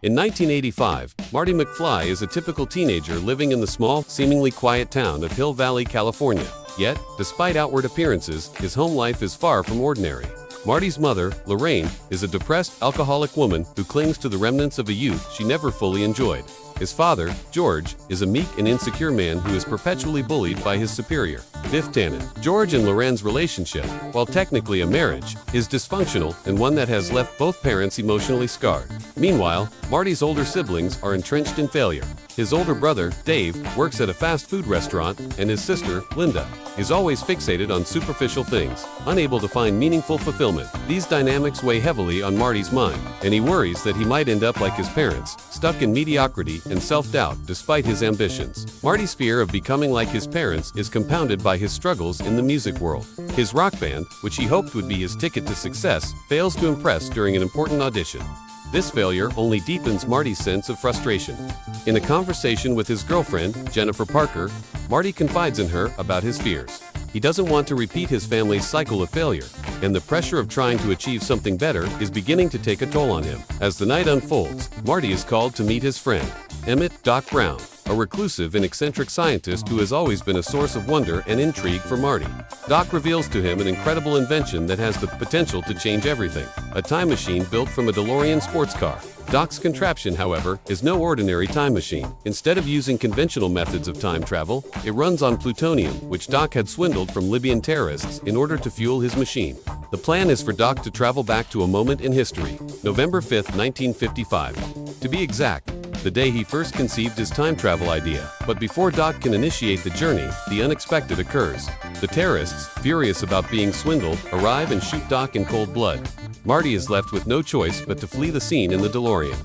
In 1985, Marty McFly is a typical teenager living in the small, seemingly quiet town of Hill Valley, California. Yet, despite outward appearances, his home life is far from ordinary. Marty's mother, Lorraine, is a depressed, alcoholic woman who clings to the remnants of a youth she never fully enjoyed. His father, George, is a meek and insecure man who is perpetually bullied by his superior, Biff Tannen. George and Lorraine's relationship, while technically a marriage, is dysfunctional and one that has left both parents emotionally scarred. Meanwhile, Marty's older siblings are entrenched in failure. His older brother, Dave, works at a fast food restaurant, and his sister, Linda, is always fixated on superficial things, unable to find meaningful fulfillment. These dynamics weigh heavily on Marty's mind, and he worries that he might end up like his parents, stuck in mediocrity and self-doubt despite his ambitions. Marty's fear of becoming like his parents is compounded by his struggles in the music world. His rock band, which he hoped would be his ticket to success, fails to impress during an important audition. This failure only deepens Marty's sense of frustration. In a conversation with his girlfriend, Jennifer Parker, Marty confides in her about his fears. He doesn't want to repeat his family's cycle of failure, and the pressure of trying to achieve something better is beginning to take a toll on him. As the night unfolds, Marty is called to meet his friend, Emmett Brown, a reclusive and eccentric scientist who has always been a source of wonder and intrigue for Marty. Doc reveals to him an incredible invention that has the potential to change everything, a time machine built from a DeLorean sports car. Doc's contraption, however, is no ordinary time machine. Instead of using conventional methods of time travel, it runs on plutonium, which Doc had swindled from Libyan terrorists in order to fuel his machine. The plan is for Doc to travel back to a moment in history, November 5, 1955. To be exact, the day he first conceived his time travel idea. But before Doc can initiate the journey, the unexpected occurs. The terrorists, furious about being swindled, arrive and shoot Doc in cold blood. Marty is left with no choice but to flee the scene in the DeLorean.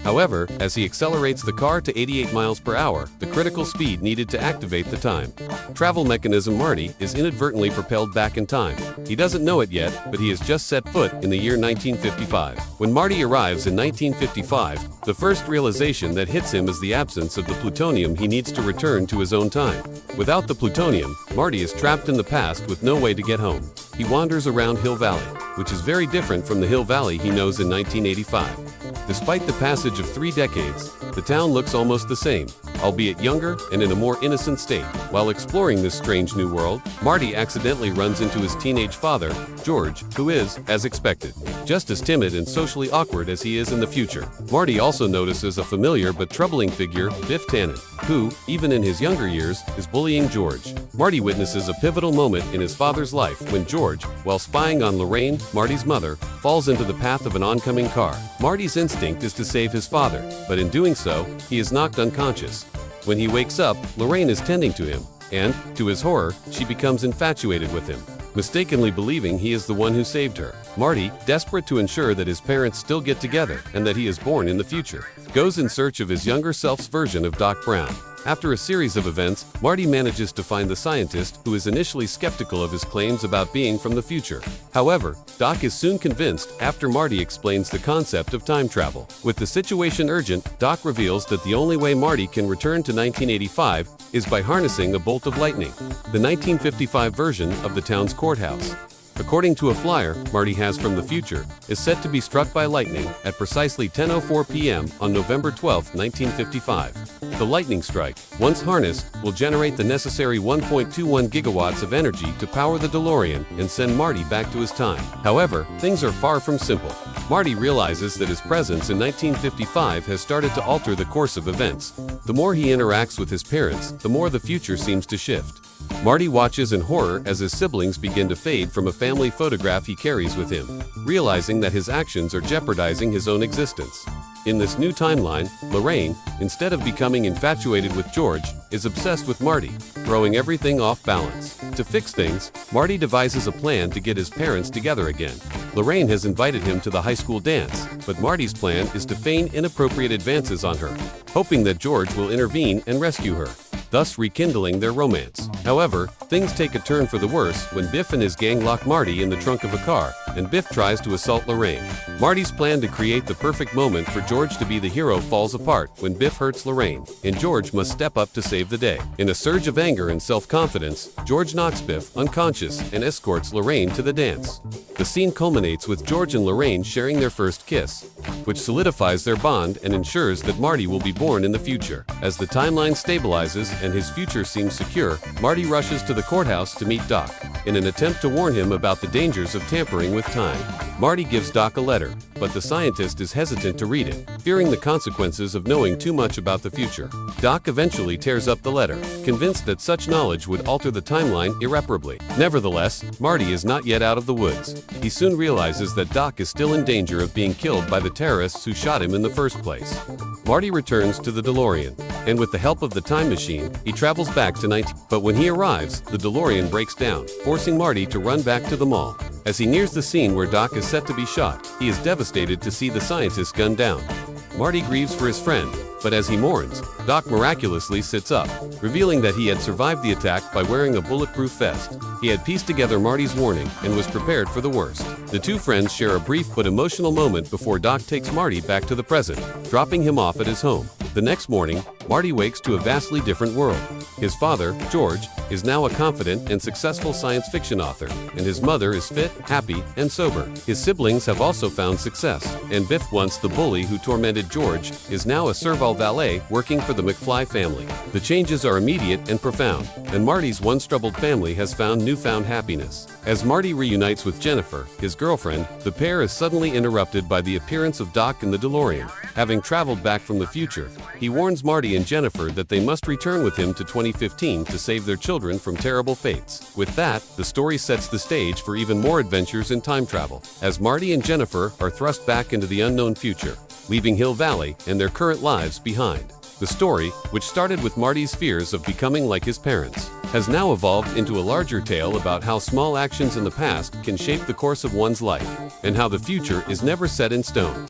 However, as he accelerates the car to 88 miles per hour, the critical speed needed to activate the time travel mechanism, Marty is inadvertently propelled back in time. He doesn't know it yet, but he has just set foot in the year 1955. When Marty arrives in 1955, the first realization that hits him is the absence of the plutonium he needs to return to his own time. Without the plutonium, Marty is trapped in the past with no way to get home. He wanders around Hill Valley, which is very different from the Hill Valley he knows in 1985. Despite the passage of 3 decades, the town looks almost the same, albeit younger and in a more innocent state. While exploring this strange new world, Marty accidentally runs into his teenage father, George, who is, as expected, just as timid and socially awkward as he is in the future. Marty also notices a familiar but troubling figure, Biff Tannen, who, even in his younger years, is bullying George. Marty witnesses a pivotal moment in his father's life when George, while spying on Lorraine, Marty's mother, falls into the path of an oncoming car. Marty's instinct is to save his father, but in doing so, he is knocked unconscious. When he wakes up, Lorraine is tending to him, and, to his horror, she becomes infatuated with him, mistakenly believing he is the one who saved her. Marty, desperate to ensure that his parents still get together and that he is born in the future, goes in search of his younger self's version of Doc Brown. After a series of events, Marty manages to find the scientist who is initially skeptical of his claims about being from the future. However, Doc is soon convinced after Marty explains the concept of time travel. With the situation urgent, Doc reveals that the only way Marty can return to 1985 is by harnessing a bolt of lightning, the 1955 version of the town's courthouse. According to a flyer Marty has from the future, is set to be struck by lightning at precisely 10:04 p.m. on November 12, 1955. The lightning strike, once harnessed, will generate the necessary 1.21 gigawatts of energy to power the DeLorean and send Marty back to his time. However, things are far from simple. Marty realizes that his presence in 1955 has started to alter the course of events. The more he interacts with his parents, the more the future seems to shift. Marty watches in horror as his siblings begin to fade from a family photograph he carries with him, realizing that his actions are jeopardizing his own existence. In this new timeline, Lorraine, instead of becoming infatuated with George, is obsessed with Marty, throwing everything off balance. To fix things, Marty devises a plan to get his parents together again. Lorraine has invited him to the high school dance, but Marty's plan is to feign inappropriate advances on her, hoping that George will intervene and rescue her. thus rekindling their romance. However, things take a turn for the worse when Biff and his gang lock Marty in the trunk of a car, and Biff tries to assault Lorraine. Marty's plan to create the perfect moment for George to be the hero falls apart when Biff hurts Lorraine, and George must step up to save the day. In a surge of anger and self-confidence, George knocks Biff unconscious and escorts Lorraine to the dance. The scene culminates with George and Lorraine sharing their first kiss, which solidifies their bond and ensures that Marty will be born in the future. As the timeline stabilizes and his future seems secure, Marty rushes to the courthouse to meet Doc, in an attempt to warn him about the dangers of tampering with time. Marty gives Doc a letter, but the scientist is hesitant to read it, fearing the consequences of knowing too much about the future. Doc eventually tears up the letter, convinced that such knowledge would alter the timeline irreparably. Nevertheless, Marty is not yet out of the woods. He soon realizes that Doc is still in danger of being killed by the terrorists who shot him in the first place. Marty returns to the DeLorean, and with the help of the time machine, he travels back to 19. But when he arrives, the DeLorean breaks down, forcing Marty to run back to the mall. As he nears the scene where Doc is set to be shot, he is devastated to see the scientist gunned down. Marty grieves for his friend, but as he mourns, Doc miraculously sits up, revealing that he had survived the attack by wearing a bulletproof vest. He had pieced together Marty's warning and was prepared for the worst. The two friends share a brief but emotional moment before Doc takes Marty back to the present, dropping him off at his home. The next morning, Marty wakes to a vastly different world. His father, George, is now a confident and successful science fiction author, and his mother is fit, happy, and sober. His siblings have also found success, and Biff, once the bully who tormented George, is now a servile valet working for the McFly family. The changes are immediate and profound, and Marty's once troubled family has found newfound happiness. As Marty reunites with Jennifer, his girlfriend, the pair is suddenly interrupted by the appearance of Doc in the DeLorean. Having traveled back from the future, he warns Marty and Jennifer that they must return with him to 2015 to save their children from terrible fates. With that, the story sets the stage for even more adventures in time travel, as Marty and Jennifer are thrust back into the unknown future, leaving Hill Valley and their current lives behind. The story, which started with Marty's fears of becoming like his parents, has now evolved into a larger tale about how small actions in the past can shape the course of one's life, and how the future is never set in stone.